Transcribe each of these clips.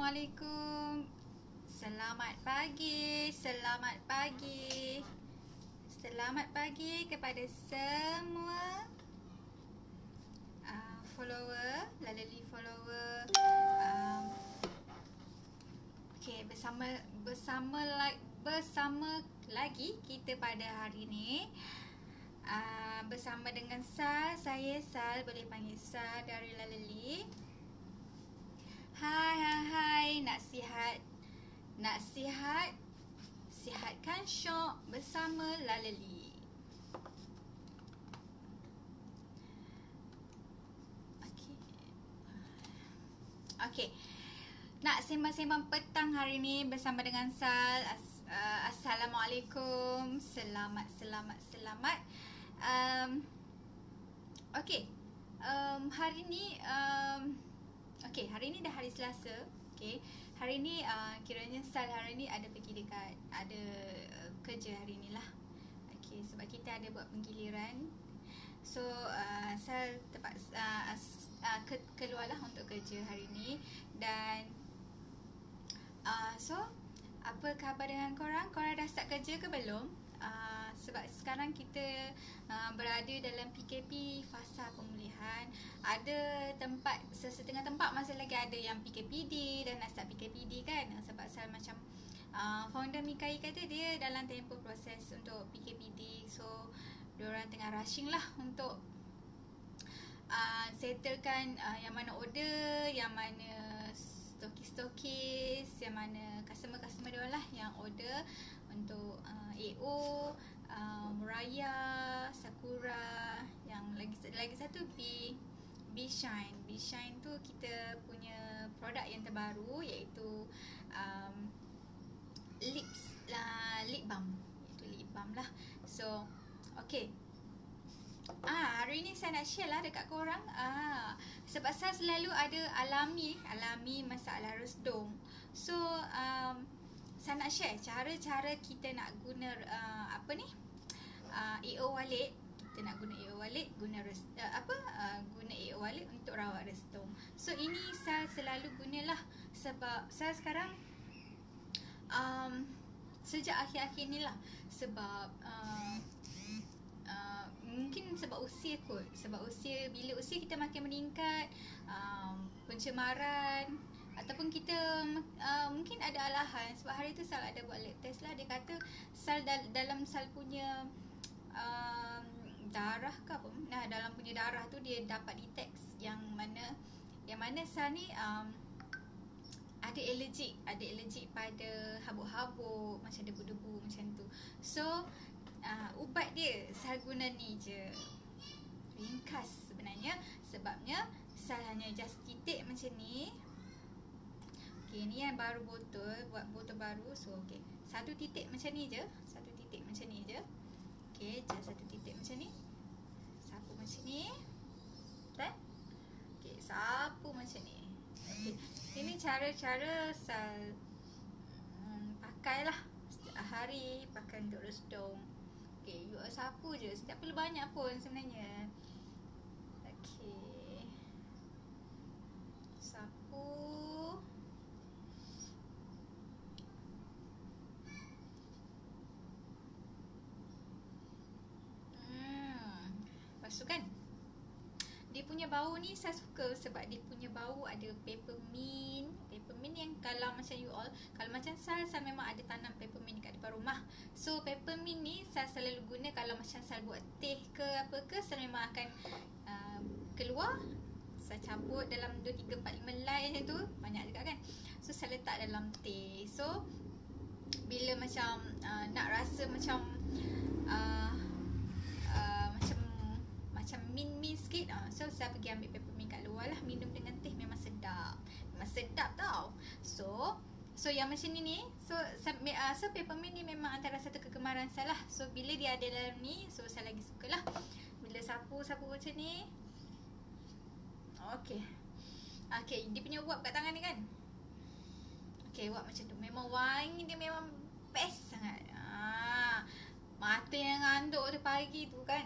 Assalamualaikum. Selamat pagi. Selamat pagi. Selamat pagi kepada semua follower, Lalali follower. Okay, bersama lagi kita pada hari ni. Bersama dengan Sal. Saya Sal, boleh panggil Sal dari Lalali. Hai, nak sihat, sihatkan syok bersama Lalali. Okay. Nak sembang-sembang petang hari ni bersama dengan Sal. Assalamualaikum. Selamat. Okay. Hari ni hari ni dah hari Selasa. Okay. Hari ni kiranya Sal hari ni ada pergi dekat, ada kerja hari ni lah. Okay, sebab kita ada buat penggiliran. So Sal keluarlah untuk kerja hari ni. Dan so apa khabar dengan korang? Korang dah start kerja ke belum? Sebab sekarang kita berada dalam PKP, fasa pemulihan. Ada tempat, setengah tempat masih lagi ada yang PKPD dan nak start PKPD kan. Sebab Sal macam founder Mikai kata dia dalam tempoh proses untuk PKPD. So diorang tengah rushing lah untuk settlekan yang mana order, yang mana stokis, yang mana customer diorang lah yang order untuk AO, Muraya, Sakura, yang lagi satu B-Shine. B-Shine tu kita punya produk yang terbaru, iaitu lip balm. Iaitu lip balm lah. So, okay. Hari ni saya nak share lah dekat korang. Sebab saya selalu ada alami masalah resdung. So, saya nak share cara-cara kita nak guna AO wallet. Kita nak guna AO wallet, guna AO wallet untuk rawat resdung. So ini saya selalu gunalah sebab saya sekarang sejak akhir-akhir ni lah, sebab mungkin sebab usia kot. Sebab bila usia kita makin meningkat, pencemaran, ataupun kita mungkin ada alahan. Sebab hari tu Sal ada buat lab test lah. Dia kata Sal dalam Sal punya darah ke apa, dalam punya darah tu dia dapat detect yang mana Sal ni ada allergic pada habuk-habuk, macam debu-debu macam tu. So ubat dia Sal guna ni je. Ringkas sebenarnya, sebabnya Sal hanya just titik macam ni. Okay, ni yang baru buat botol baru. So okay, satu titik macam ni je. Okay, just satu titik macam ni. Sapu macam ni. Kan? Okay, sapu macam ni. Okay, ini cara-cara Sal pakailah setiap hari, pakai untuk resdung. Okay, you sapu je, tak perlu banyak pun sebenarnya. Okay, sapu. Lepas tu kan, dia punya bau ni saya suka sebab dia punya bau ada peppermint yang kalau macam you all, kalau macam saya memang ada tanam peppermint kat depan rumah. So peppermint ni saya selalu guna kalau macam saya buat teh ke apa ke. Saya memang akan keluar, saya campur dalam 2, 3, 4, 5 helai macam tu. Banyak juga kan. So saya letak dalam teh. So bila macam nak rasa macam macam mint sikit, so saya pergi ambil peppermint kat luar lah, minum dengan teh. Memang sedap tau. So yang macam ni so peppermint ni memang antara satu kegemaran saya lah. So bila dia ada dalam ni, so saya lagi suka lah bila sapu macam ni. Okay, dia punya uap kat tangan ni kan. Okay, uap macam tu. Memang wangi dia memang best sangat. Mata yang ngantuk tu pagi tu kan.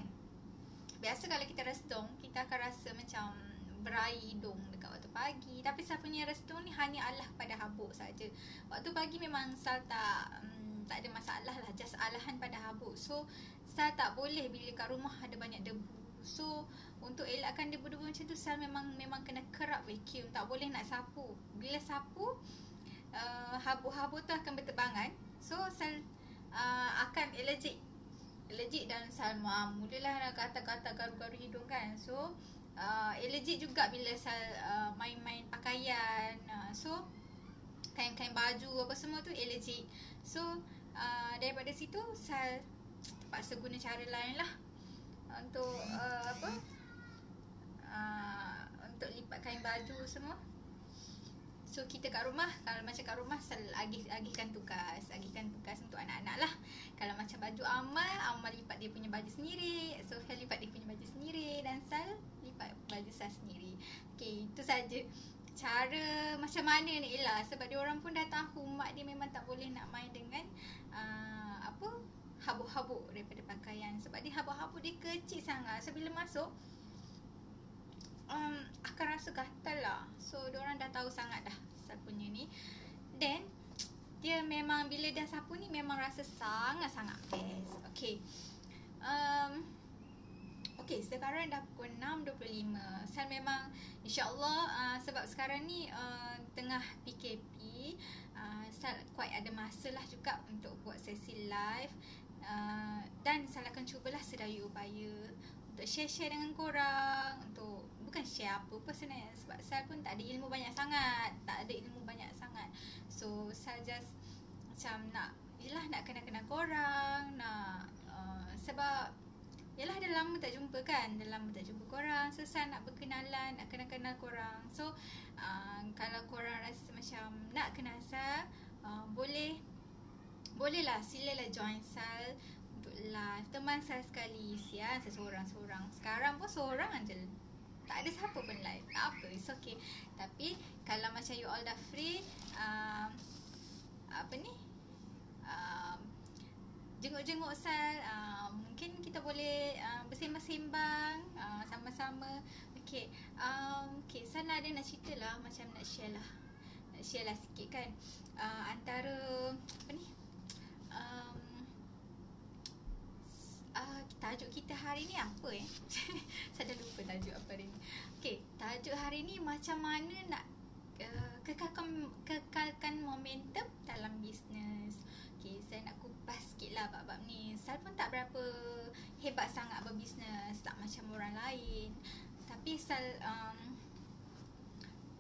Biasa kalau kita resdung, kita akan rasa macam berai hidung dekat waktu pagi. Tapi Sal punya restu ni hanya Allah pada habuk saja. Waktu pagi memang Sal tak ada masalah lah, just alahan pada habuk. So Sal tak boleh bila kat rumah ada banyak debu. So untuk elakkan debu-debu macam tu, Sal memang kena kerap vacuum, tak boleh nak sapu. Bila sapu, habuk-habuk tu akan berterbangan. So Sal akan allergic dan Sal mulalah nak kata-kata garu-garu hidung kan. So allergic juga bila Sal main-main pakaian. So kain-kain baju apa semua tu allergic. So daripada situ Sal terpaksa guna cara lain lah untuk untuk lipat kain baju semua. So kita kat rumah, kalau macam kat rumah Sal agihkan tugas untuk anak-anak lah. Kalau macam baju Amal lipat dia punya baju sendiri, Sofia lipat dia punya baju sendiri, dan Sal lipat baju Sal sendiri. Okay, itu saja cara macam mana ni Ella. Sebab dia orang pun dah tahu mak dia memang tak boleh nak main dengan habuk-habuk daripada pakaian. Sebab dia habuk-habuk dia kecil sangat. So bila masuk akan rasa gatal lah. So diorang dah tahu sangat dah Sal punya ni. Then dia memang bila dah sapu ni memang rasa sangat-sangat best. Okay, okay, sekarang dah pukul 6.25. Sal memang insyaAllah sebab sekarang ni tengah PKP, Sal quite ada masa lah juga untuk buat sesi live. Dan Sal akan cubalah sedaya upaya untuk share-share dengan korang. Untuk bukan share apa-apa sebenarnya, sebab Sal pun tak ada ilmu banyak sangat. So Sal just macam nak kenal-kenal korang, nak sebab yalah dah lama tak jumpa kan, korang. So Sal nak berkenalan, nak kenal-kenal korang. So kalau korang rasa macam nak kenal Sal, bolehlah, silalah join Sal untuk live. Teman Sal sekali, Saya seorang-seorang. Sekarang pun seorang je, tak ada siapa pun live. Tak apa, it's okay. Tapi kalau macam you all dah free, jenguk-jenguk Sal, mungkin kita boleh bersembang-sembang sama-sama. Okay, Sal ada nak cerita lah, macam nak share lah sikit kan. Antara tajuk kita hari ni apa Saya dah lupa tajuk apa hari ni. Okay, tajuk hari ni macam mana nak kekalkan momentum dalam bisnes. Okay, saya nak kupas sikit lah bab-bab ni. Sal pun tak berapa hebat sangat berbisnes, tak macam orang lain. Tapi Sal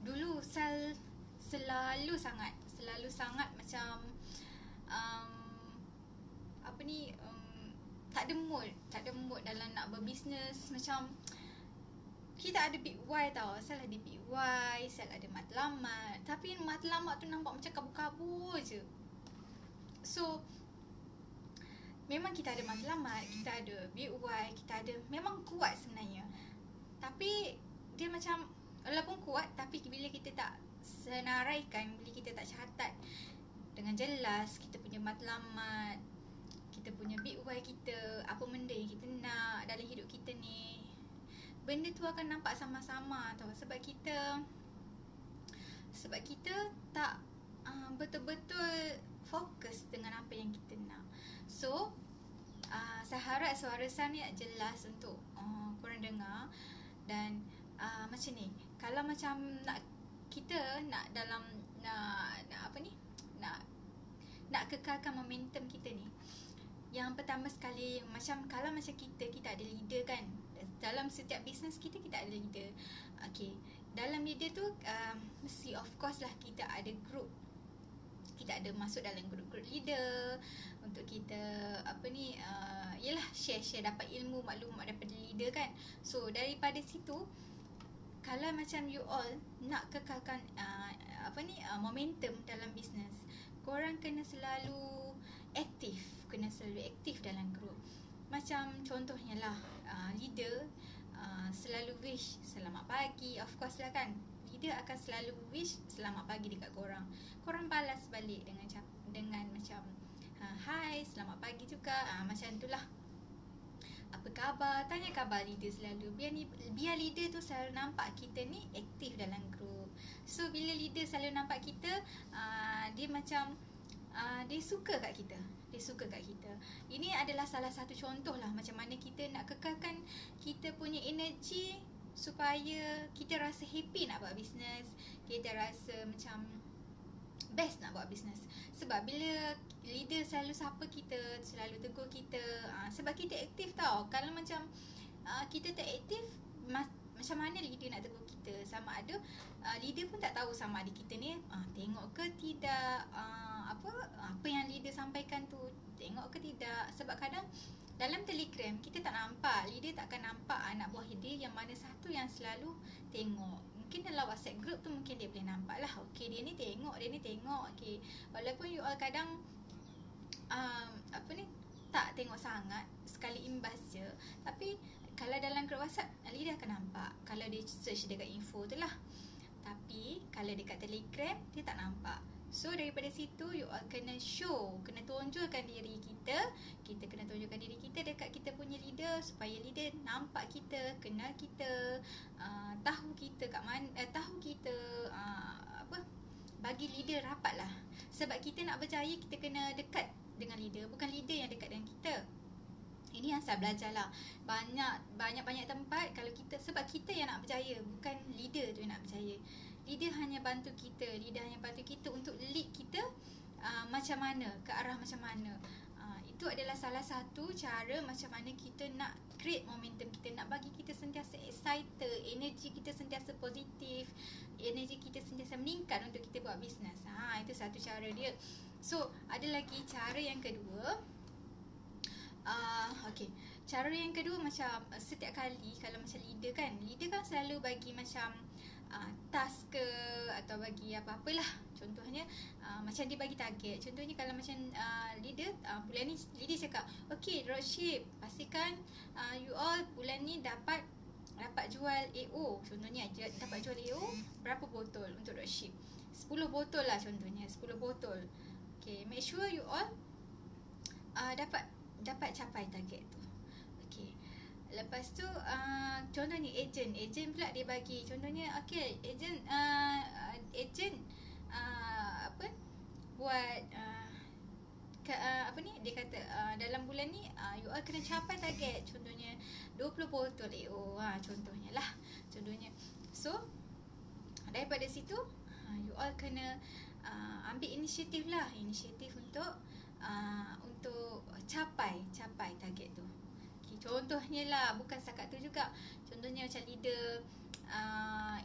dulu Sal selalu sangat macam tak ada mood dalam nak berbisnes. Macam kita ada big why tau. Sal ada big why, Sal ada matlamat. Tapi matlamat tu nampak macam kabur-kabur je. So memang kita ada matlamat, kita ada big why, kita ada, memang kuat sebenarnya. Tapi dia macam walaupun kuat, tapi bila kita tak senaraikan, bila kita tak catat dengan jelas kita punya matlamat, kita punya big why kita, apa benda yang kita nak dalam hidup kita ni, benda tu akan nampak sama-sama tau. Sebab kita tak betul-betul fokus dengan apa yang kita nak. So saya harap suara saya ni jelas untuk korang dengar. Dan macam ni, kalau macam kita nak dalam nak kekalkan momentum kita ni, yang pertama sekali, kalau macam kita ada leader kan. Dalam setiap bisnes kita ada leader. Okay, dalam leader tu mesti of course lah kita ada group. Kita ada masuk dalam grup-grup leader untuk kita yalah share dapat ilmu, maklumat daripada leader kan. So daripada situ, kalau macam you all nak kekalkan momentum dalam bisnes, korang kena selalu aktif dalam grup. Macam contohnya lah, leader selalu wish selamat pagi. Of course lah kan, leader akan selalu wish selamat pagi dekat korang. Korang balas balik dengan macam hai, selamat pagi juga, macam tu lah. Apa khabar? Tanya khabar leader selalu. Biar leader tu selalu nampak kita ni aktif dalam grup. So bila leader selalu nampak kita, dia macam dia suka kat kita. Dia suka kat kita. Ini adalah salah satu contoh lah macam mana kita nak kekalkan kita punya energy supaya kita rasa happy nak buat bisnes, kita rasa macam best nak buat bisnes. Sebab bila leader selalu sapa kita, selalu tegur kita, sebab kita aktif tau. Kalau macam kita tak aktif, macam mana leader nak tegur kita? Sama ada leader pun tak tahu sama ada kita ni tengok ke tidak, apa yang leader sampaikan tu tengok ke tidak. Sebab kadang dalam Telegram kita tak nampak, leader tak akan nampak anak buah dia yang mana satu yang selalu tengok. Mungkin dalam WhatsApp group tu mungkin dia boleh nampak lah, okay dia ni tengok, okay. Walaupun you all kadang tak tengok sangat, sekali imbas je. Tapi kalau dalam group WhatsApp, leader akan nampak kalau dia search dekat info tu lah. Tapi kalau dekat Telegram, dia tak nampak. So daripada situ you all kena show, kena tunjukkan diri kita. Kita kena tunjukkan diri kita dekat kita punya leader, supaya leader nampak kita, kenal kita, tahu kita kat mana, tahu kita bagi leader rapat lah. Sebab kita nak berjaya, kita kena dekat dengan leader, bukan leader yang dekat dengan kita. Ini yang saya belajar lah. Banyak tempat kalau kita, sebab kita yang nak berjaya, bukan leader tu yang nak berjaya. Leader hanya bantu kita, untuk lead kita macam mana, ke arah macam mana. Itu adalah salah satu cara macam mana kita nak create momentum kita, nak bagi kita sentiasa excited, energi kita sentiasa positif, energi kita sentiasa meningkat untuk kita buat bisnes. Itu satu cara dia. So ada lagi cara yang kedua. Cara yang kedua macam setiap kali kalau macam leader kan selalu bagi macam task ke atau bagi apa-apalah. Contohnya macam dia bagi target. Contohnya kalau macam leader bulan ni leader cakap, okay dropship, pastikan you all bulan ni dapat jual AO. Contohnya dapat jual AO berapa botol untuk dropship, 10 botol lah contohnya, 10 botol. Okay, make sure you all dapat capai target tu. Okay, lepas tu contohnya ejen pula dia bagi contohnya, okay ejen buat dia kata dalam bulan ni you all kena capai target contohnya 20 botol AO contohnya lah. So daripada situ you all kena ambil inisiatif untuk capai target tu. Okay, contohnya lah, bukan setakat tu juga. Contohnya macam leader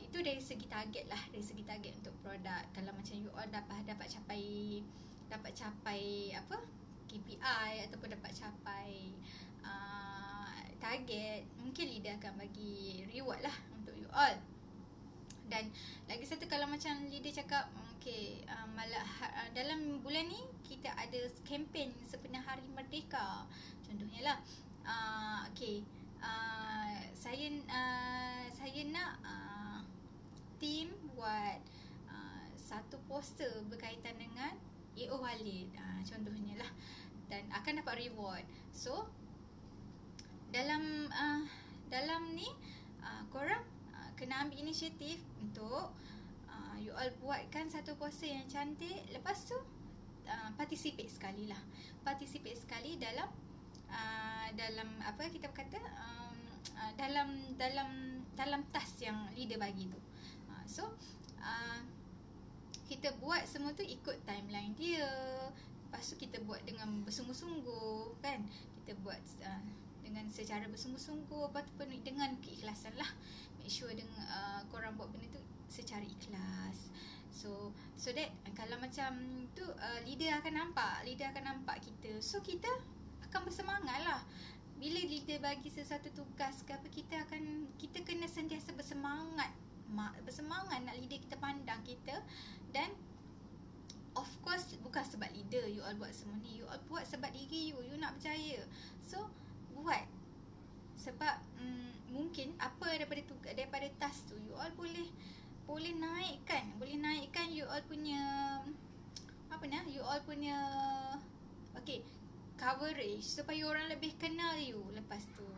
itu dari segi target lah, dari segi target untuk produk. Kalau macam you all dapat capai KPI ataupun dapat capai target, mungkin leader akan bagi reward lah untuk you all. Dan lagi satu, kalau macam leader cakap, okay, dalam bulan ni kita ada kempen sepenuh hari merdeka contohnya lah. Saya nak team buat satu poster berkaitan dengan AO Walid contohnya lah, dan akan dapat reward. So dalam ni korang kena ambil inisiatif untuk you all buatkan satu poster yang cantik. Lepas tu participate sekali dalam apa kita kata dalam task yang leader bagi tu. So kita buat semua tu ikut timeline dia. Lepas tu kita buat dengan bersungguh-sungguh kan. Kita buat dengan secara bersungguh-sungguh, lepas tu penuh dengan keikhlasan lah. Make sure korang buat benda tu secara ikhlas. So that kalau macam tu leader akan nampak kita. So kita akan bersemangat lah. Bila leader bagi sesuatu tugas ke apa, kita kena sentiasa bersemangat nak leader kita pandang kita. Dan of course bukan sebab leader you all buat semua ni, you all buat sebab diri you nak berjaya. So buat sebab mungkin apa daripada task tu you all boleh naikkan you all punya okay, coverage supaya orang lebih kenal you lepas tu.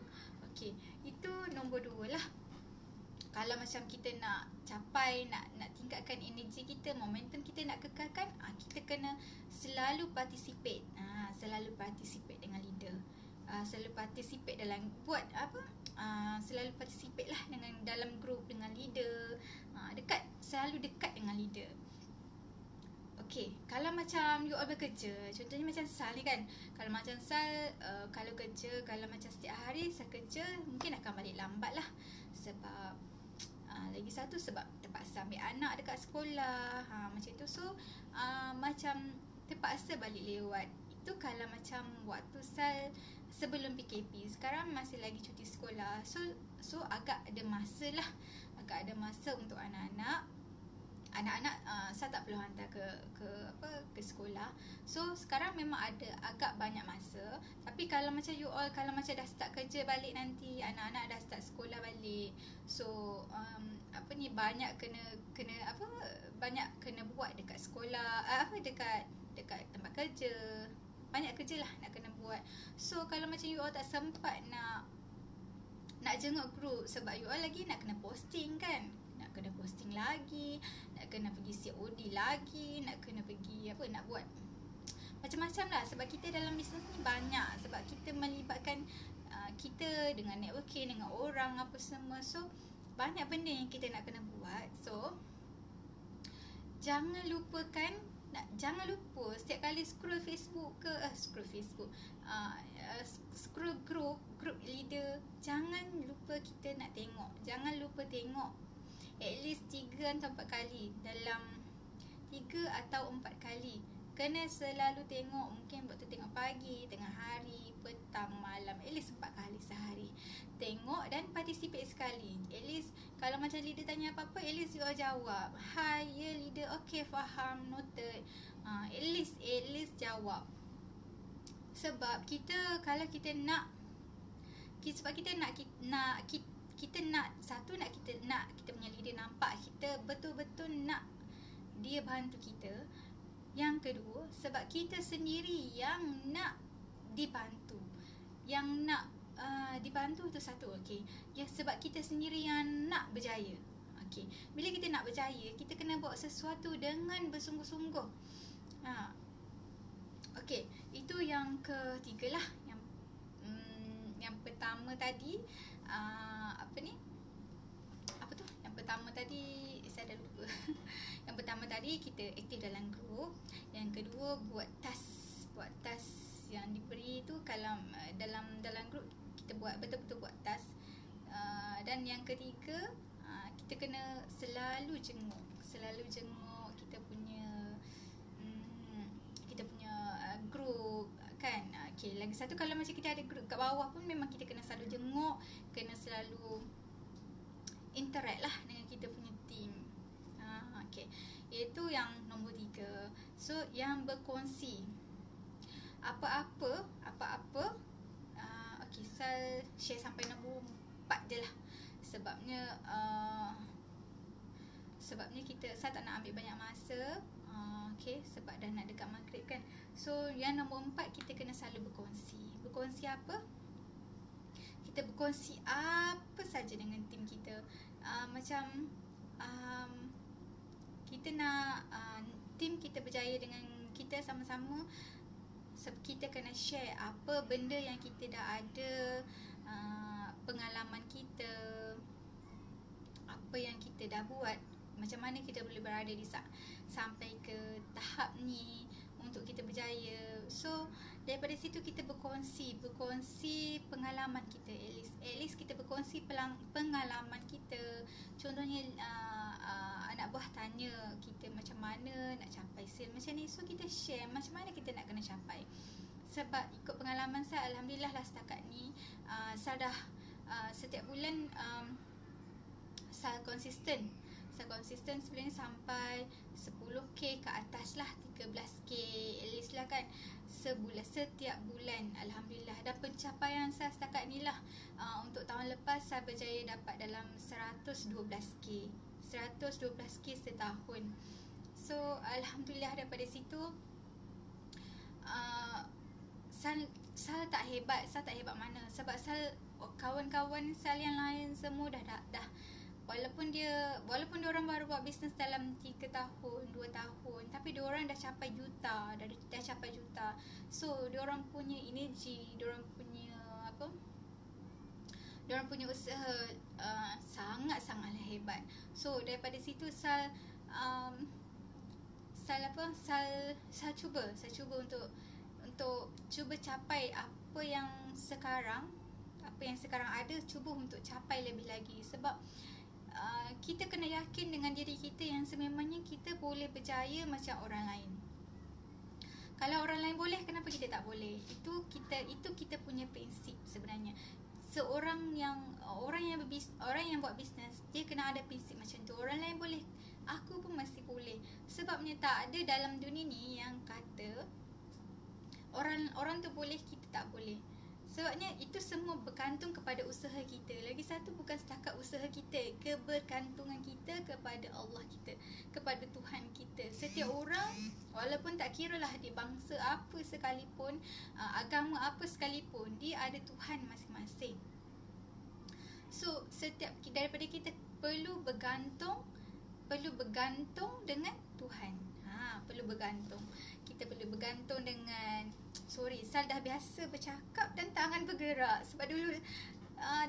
Okay, itu nombor 2 lah. kalau macam kita nak capai, nak tingkatkan energi kita, momentum kita nak kekalkan, kita kena selalu participate. Selalu participate dengan leader. Selalu participate dalam buat apa? Selalu participate lah dengan dalam group dengan leader. Selalu dekat dengan leader. Okay, kalau macam you all bekerja, contohnya macam Sal ni kan. Kalau macam Sal, kalau kerja, kalau macam setiap hari Sal kerja, mungkin akan balik lambat lah. Sebab lagi satu, sebab terpaksa ambil anak dekat sekolah, macam tu. So macam terpaksa balik lewat. Itu kalau macam waktu Sal sebelum PKP. Sekarang masih lagi cuti sekolah. So agak ada masa lah. Agak ada masa untuk anak-anak. Saya tak perlu hantar ke sekolah. So sekarang memang ada agak banyak masa. Tapi kalau macam you all, kalau macam dah start kerja balik nanti, anak-anak dah start sekolah balik, so banyak banyak kena buat dekat sekolah, dekat tempat kerja. Banyak kerja lah nak kena buat. So kalau macam you all tak sempat nak jenguk group, sebab you all lagi nak kena posting kan, nak kena posting lagi, nak kena pergi COD lagi, nak kena pergi nak buat macam-macam lah. Sebab kita dalam bisnes ni banyak, sebab kita melibatkan kita dengan networking, dengan orang apa semua. So banyak benda yang kita nak kena buat. So jangan lupa setiap kali scroll Facebook scroll group leader, jangan lupa kita nak tengok. Jangan lupa tengok at least 3 atau 4 kali. Dalam 3 atau 4 kali kena selalu tengok. Mungkin waktu tengok pagi, tengah hari, petang, malam, at least 4 kali sehari. Tengok dan participate sekali. At least kalau macam leader tanya apa-apa, at least you all jawab. Hi, ya leader, okay, faham, noted. At least jawab. Sebab kita, kalau kita nak, sebab kita nak satu, nak kita punya leader nampak kita betul-betul nak dia bantu kita. Yang kedua, sebab kita sendiri yang nak dibantu. Yang nak dibantu tu satu, okey. Ya, sebab kita sendiri yang nak berjaya. Okey. Bila kita nak berjaya, kita kena buat sesuatu dengan bersungguh-sungguh. Okey, itu yang ketiga lah. Yang pertama tadi Yang pertama tadi saya dah lupa. Yang pertama tadi kita aktif dalam grup. Yang kedua buat task yang diberi tu. Kalau dalam grup kita buat betul-betul buat task. Dan yang ketiga, kita kena selalu jenguk kita punya grup kan. Okay, lagi satu, kalau macam kita ada grup kat bawah pun memang kita kena selalu jenguk, kena selalu interact lah dengan kita punya team. Okay, iaitu yang nombor 3. So yang berkongsi apa-apa okay, saya share sampai nombor 4 je lah. Sebabnya saya tak nak ambil banyak masa. Okay, sebab dah nak dekat maghrib kan. So yang nombor 4, kita kena selalu berkongsi. Berkongsi apa? Kita berkongsi apa saja dengan tim kita. Macam kita nak tim kita berjaya dengan kita sama-sama. Kita kena share apa benda yang kita dah ada, pengalaman kita, apa yang kita dah buat, macam mana kita boleh berada sampai ke tahap ni untuk kita berjaya. So daripada situ kita berkongsi pengalaman kita. At least kita berkongsi pengalaman kita. Contohnya anak buah tanya kita macam mana nak capai sale macam ni, so kita share macam mana kita nak kena capai. Sebab ikut pengalaman saya, alhamdulillah lah setakat ni saya dah setiap bulan saya konsisten sebelum ni sampai 10k ke atas lah, 13k at least lah kan, setiap bulan. Alhamdulillah. Dan pencapaian saya setakat ni lah, untuk tahun lepas saya berjaya dapat dalam 112k setahun. So alhamdulillah, daripada situ saya tak hebat mana, sebab kawan-kawan saya yang lain semua dah walaupun dia orang baru buat bisnes dalam 3 tahun, 2 tahun, tapi dia orang dah capai juta, dah capai juta. So dia orang punya energy, dia orang punya dia orang punya usaha sangat-sangatlah hebat. So daripada situ Sal cuba untuk cuba capai apa yang sekarang ada, cuba untuk capai lebih lagi. Sebab kita kena yakin dengan diri kita yang sememangnya kita boleh berjaya macam orang lain. Kalau orang lain boleh, kenapa kita tak boleh? Itu kita punya prinsip sebenarnya. Orang yang buat bisnes, dia kena ada prinsip macam tu. Orang lain boleh, aku pun mesti boleh. Sebabnya tak ada dalam dunia ni yang kata orang tu boleh, kita tak boleh. Sebabnya itu semua bergantung kepada usaha kita. Lagi satu, bukan setakat usaha kita, kebergantungan kita kepada Allah kita, kepada Tuhan kita. Setiap orang, walaupun tak kiralah dia bangsa apa sekalipun, agama apa sekalipun, dia ada Tuhan masing-masing. So daripada kita perlu bergantung dengan Tuhan. Perlu bergantung. Kita perlu bergantung dengan Sal dah biasa bercakap dan tangan bergerak. Sebab dulu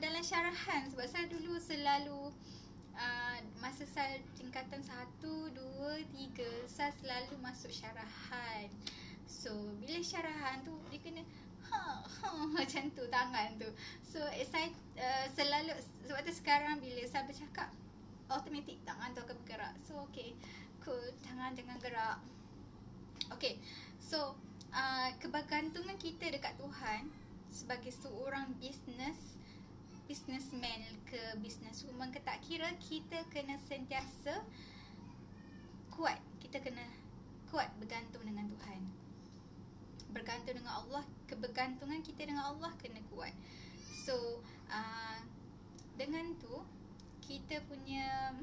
dalam syarahan, sebab Sal dulu selalu masa Sal tingkatan 1, 2, 3, Sal selalu masuk syarahan. So bila syarahan tu dia kena macam tu tangan tu. So saya selalu, sebab tu sekarang bila Sal bercakap, automatik tangan tu akan bergerak. So okay, cool, tangan jangan gerak. Okay, so kebergantungan kita dekat Tuhan sebagai seorang businessman ke businesswoman ke, tak kira, kita kena sentiasa kuat. Kita kena kuat bergantung dengan Tuhan, bergantung dengan Allah. Kebergantungan kita dengan Allah kena kuat. So dengan tu kita punya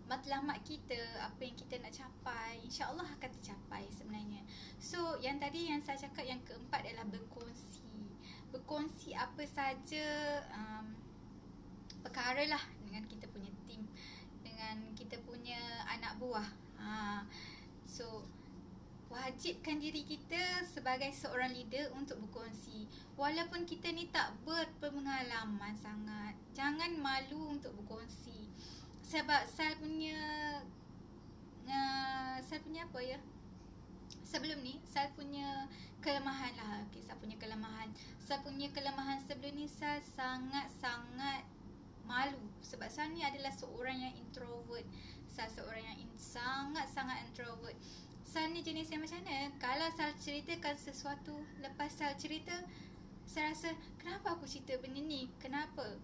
matlamat kita, apa yang kita nak capai, insya-Allah akan tercapai sebenarnya. So yang tadi yang saya cakap, yang keempat adalah berkongsi apa saja perkara lah dengan kita punya tim, dengan kita punya anak buah. So wajibkan diri kita sebagai seorang leader untuk berkongsi. Walaupun kita ni tak berpengalaman sangat, jangan malu untuk berkongsi. Sebab saya punya sebelum ni saya punya kelemahan lah. Okay, saya punya kelemahan sebelum ni, saya sangat-sangat malu. Sebab saya ni adalah seorang yang introvert. Saya seorang yang sangat-sangat introvert. Saya ni jenis yang macam mana, kalau saya ceritakan sesuatu, lepas saya cerita, saya rasa, kenapa aku cerita benda ni? Kenapa?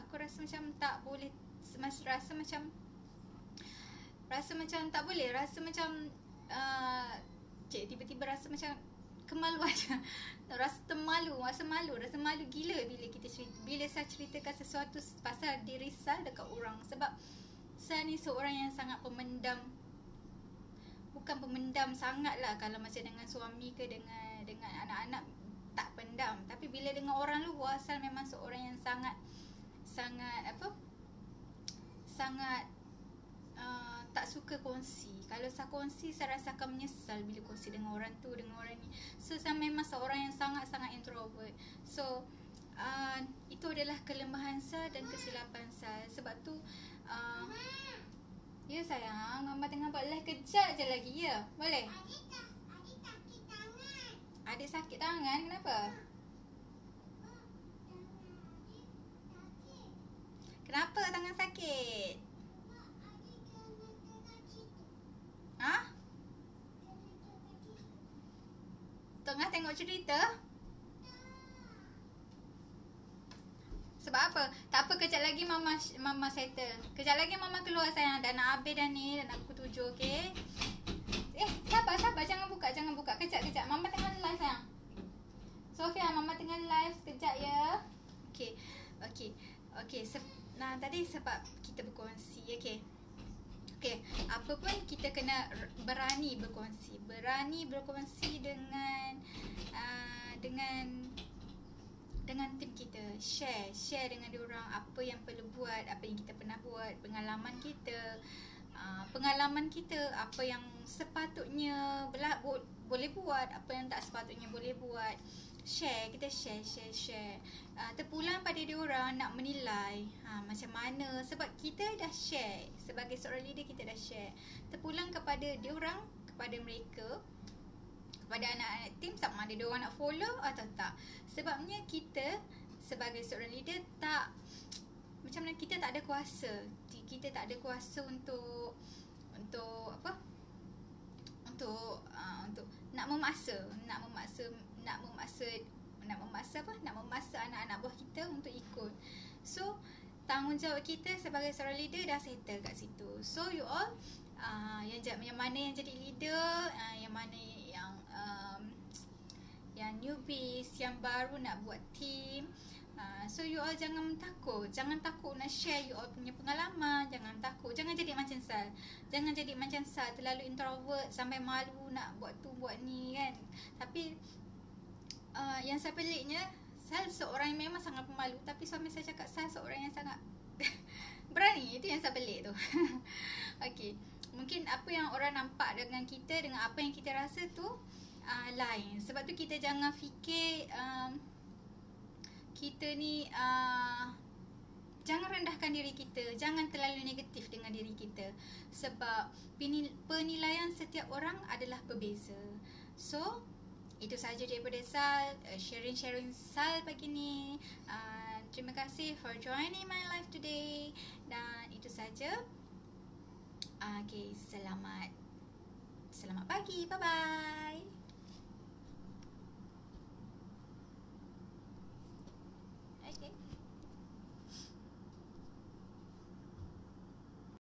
Aku rasa macam tak boleh. Rasa macam tak boleh. Rasa macam tiba-tiba rasa macam kemaluan. Rasa malu gila bila saya ceritakan sesuatu pasal diri saya dekat orang. Sebab saya ni seorang yang sangat pemendam. Bukan pemendam sangat lah. Kalau macam dengan suami ke dengan anak-anak, tak pendam. Tapi bila dengan orang luar, saya memang seorang yang sangat tak suka kongsi. Kalau saya kongsi, saya rasa akan menyesal bila kongsi dengan orang tu, dengan orang ni. So saya memang seorang yang sangat-sangat introvert. So itu adalah kelemahan saya dan kesilapan saya. Sebab tu ya sayang, Mama tengah buat live, kejap je lagi, ya? Boleh? Adik sakit tangan. Kenapa? Kenapa tangan sakit? Tengah tengok cerita? Sebab apa? Tak apa, kejap lagi Mama settle. Kejap lagi Mama keluar sayang. Dah nak habis dah ni. Dah nak pukul 7, okey? Sabar. Jangan buka. Kejap. Mama tengah live sayang. Sofia, Mama tengah live. Sekejap ya. Okey. Nah, tadi sebab kita berkongsi, okey. Apa pun kita kena berani berkongsi dengan dengan tim kita, share dengan diorang apa yang perlu buat, apa yang kita pernah buat, pengalaman kita, apa yang sepatutnya boleh buat, apa yang tak sepatutnya boleh buat. Kita share. Terpulang pada diorang nak menilai macam mana, sebab kita dah share. Sebagai seorang leader, kita dah share. Terpulang kepada diorang, kepada mereka, kepada anak-anak tim, sama ada diorang nak follow atau tak. Sebabnya kita sebagai seorang leader tak, macam mana, kita tak ada kuasa. Kita tak ada kuasa untuk apa? Untuk nak memaksa anak-anak buah kita untuk ikut. So tanggungjawab kita sebagai seorang leader dah settle kat situ. So you all yang mana yang jadi leader, yang mana yang newbies, yang baru nak buat team, so you all jangan takut nak share you all punya pengalaman. Jangan takut, jangan jadi macam Sal, terlalu introvert sampai malu nak buat tu buat ni kan. Tapi yang saya peliknya, Sal seorang yang memang sangat pemalu, tapi suami saya cakap Sal seorang yang sangat berani. Itu yang saya pelik tu. Okay, mungkin apa yang orang nampak dengan kita, dengan apa yang kita rasa tu lain. Sebab tu kita jangan fikir kita ni jangan rendahkan diri kita, jangan terlalu negatif dengan diri kita. Sebab penilaian setiap orang adalah berbeza. So itu sahaja daripada Sal, sharing Sal pagi ni. Terima kasih for joining my live today. Dan itu saja. Okay, selamat pagi. Bye bye.